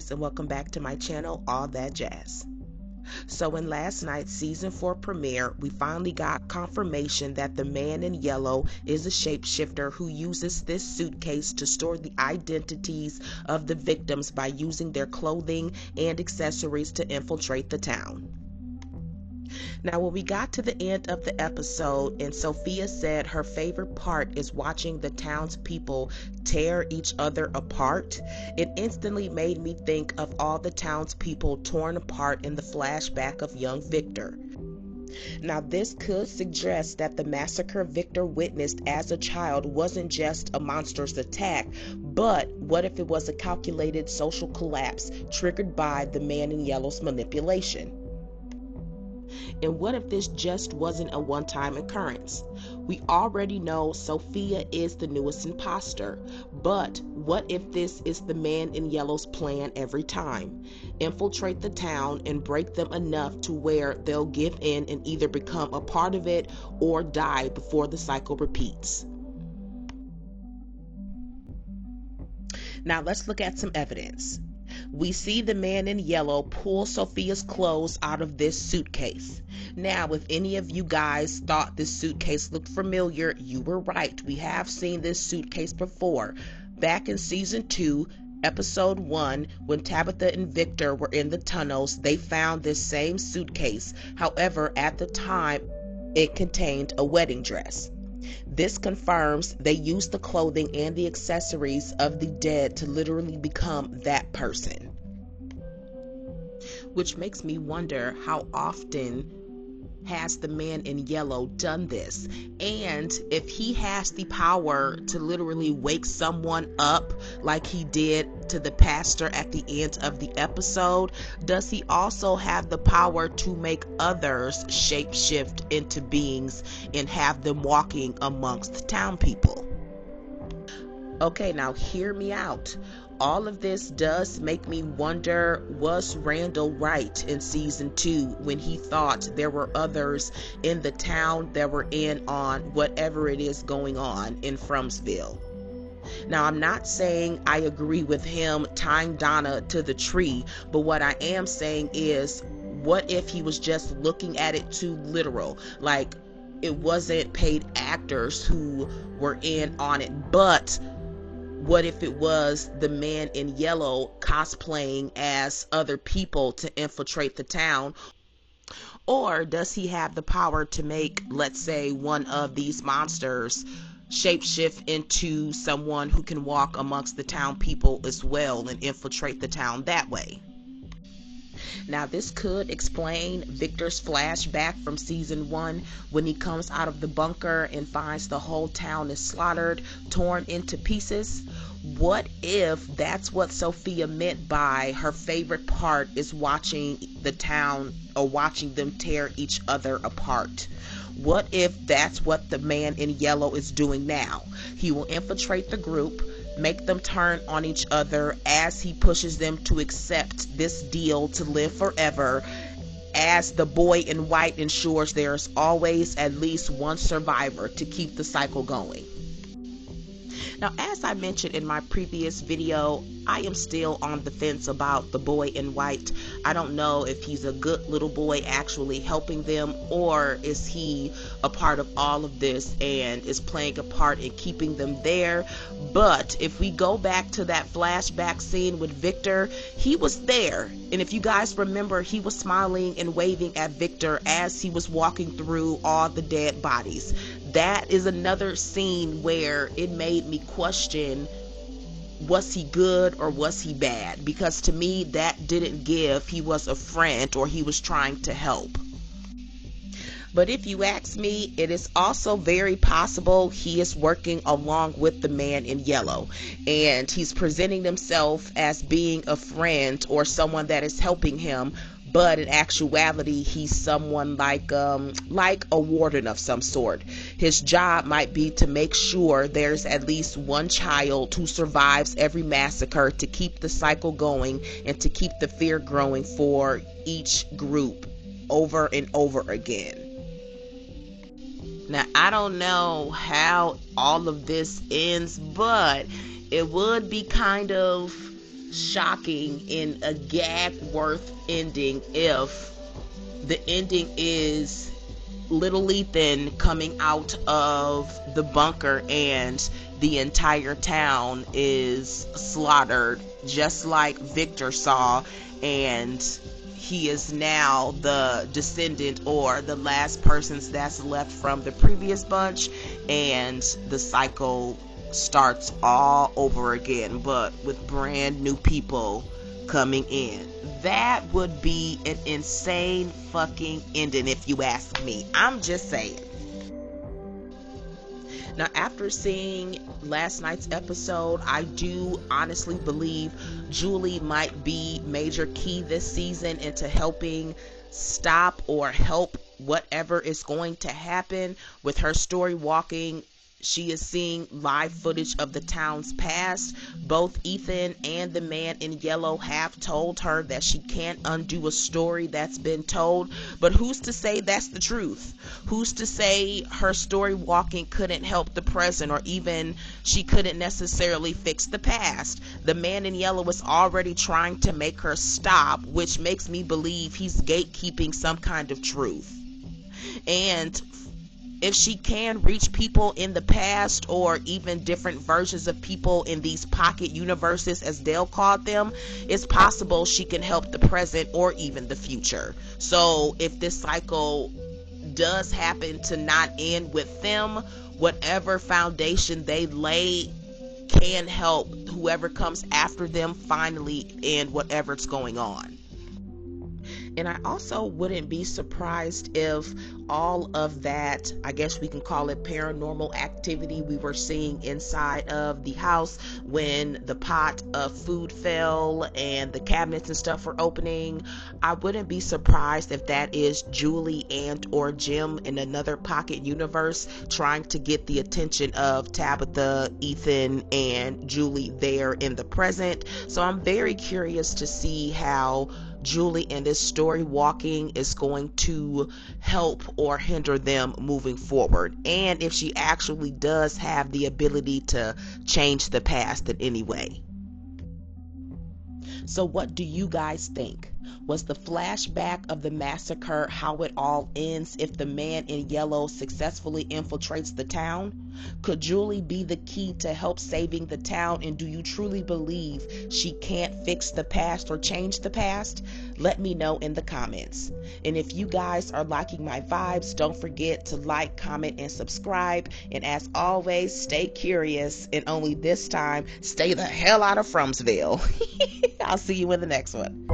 guys, and welcome back to my channel, All That Jazz. So in last night's season 4 premiere, we finally got confirmation that the man in yellow is a shapeshifter who uses this suitcase to store the identities of the victims by using their clothing and accessories to infiltrate the town. Now, when we got to the end of the episode and Sophia said her favorite part is watching the townspeople tear each other apart, it instantly made me think of all the townspeople torn apart in the flashback of young Victor. Now, this could suggest that the massacre Victor witnessed as a child wasn't just a monster's attack, but what if it was a calculated social collapse triggered by the man in yellow's manipulation? And what if this just wasn't a one-time occurrence? We already know Sophia is the newest imposter, but what if this is the man in yellow's plan every time? Infiltrate the town and break them enough to where they'll give in and either become a part of it or die before the cycle repeats. Now let's look at some evidence. We see the man in yellow pull Sophia's clothes out of this suitcase. Now, if any of you guys thought this suitcase looked familiar, you were right. We have seen this suitcase before. Back in season 2, episode 1, when Tabitha and Victor were in the tunnels, they found this same suitcase. However, at the time, it contained a wedding dress. This confirms they used the clothing and the accessories of the dead to literally become that person. Which makes me wonder, how often has the man in yellow done this? And if he has the power to literally wake someone up like he did to the pastor at the end of the episode, does he also have the power to make others shapeshift into beings and have them walking amongst town people? Okay, now hear me out. All of this does make me wonder, was Randall right in season 2 when he thought there were others in the town that were in on whatever it is going on in Fromville? Now, I'm not saying I agree with him tying Donna to the tree, but what I am saying is, what if he was just looking at it too literal? Like, it wasn't paid actors who were in on it, but what if it was the man in yellow cosplaying as other people to infiltrate the town? Or does he have the power to make, let's say, one of these monsters shapeshift into someone who can walk amongst the town people as well and infiltrate the town that way? Now, this could explain Victor's flashback from season 1 when he comes out of the bunker and finds the whole town is slaughtered, torn into pieces. What if that's what Sophia meant by her favorite part is watching the town, or watching them tear each other apart? What if that's what the man in yellow is doing now? He will infiltrate the group, make them turn on each other as he pushes them to accept this deal to live forever, as the boy in white ensures there's always at least one survivor to keep the cycle going. Now, as I mentioned in my previous video, I am still on the fence about the boy in white. I don't know if he's a good little boy actually helping them, or is he a part of all of this and is playing a part in keeping them there. But if we go back to that flashback scene with Victor, he was there. And if you guys remember, he was smiling and waving at Victor as he was walking through all the dead bodies. That is another scene where it made me question, was he good or was he bad? Because to me, that didn't give he was a friend or he was trying to help. But if you ask me, it is also very possible he is working along with the man in yellow, and he's presenting himself as being a friend or someone that is helping him, but in actuality he's someone like a warden of some sort. His job might be to make sure there's at least one child who survives every massacre to keep the cycle going and to keep the fear growing for each group over and over again. Now, I don't know how all of this ends, but it would be kind of shocking in a gag worth ending if the ending is little Ethan coming out of the bunker and the entire town is slaughtered, just like Victor saw, and he is now the descendant or the last person that's left from the previous bunch, and the cycle starts all over again, but with brand new people coming in. That would be an insane fucking ending if you ask me. I'm just saying. Now, after seeing last night's episode, I do honestly believe Julie might be major key this season into helping stop or help whatever is going to happen with her story walking. She is seeing live footage of the town's past. Both Ethan and the man in yellow have told her that she can't undo a story that's been told. But who's to say that's the truth? Who's to say her story walking couldn't help the present, or even she couldn't necessarily fix the past? The man in yellow is already trying to make her stop, which makes me believe he's gatekeeping some kind of truth. And if she can reach people in the past, or even different versions of people in these pocket universes, as Dale called them, it's possible she can help the present or even the future. So if this cycle does happen to not end with them, whatever foundation they lay can help whoever comes after them finally end whatever's going on. And I also wouldn't be surprised if all of that, I guess we can call it paranormal activity we were seeing inside of the house when the pot of food fell and the cabinets and stuff were opening, I wouldn't be surprised if that is Julie and or Jim in another pocket universe trying to get the attention of Tabitha, Ethan, and Julie there in the present. So I'm very curious to see how Julie and this story walking is going to help or hinder them moving forward, and if she actually does have the ability to change the past in any way. So what do you guys think? Was the flashback of the massacre how it all ends if the man in yellow successfully infiltrates the town? Could Julie be the key to help saving the town, and do you truly believe she can't fix the past or change the past? Let me know in the comments. And if you guys are liking my vibes, don't forget to like, comment, and subscribe. And as always, stay curious, and only this time, stay the hell out of Fromville. I'll see you in the next one.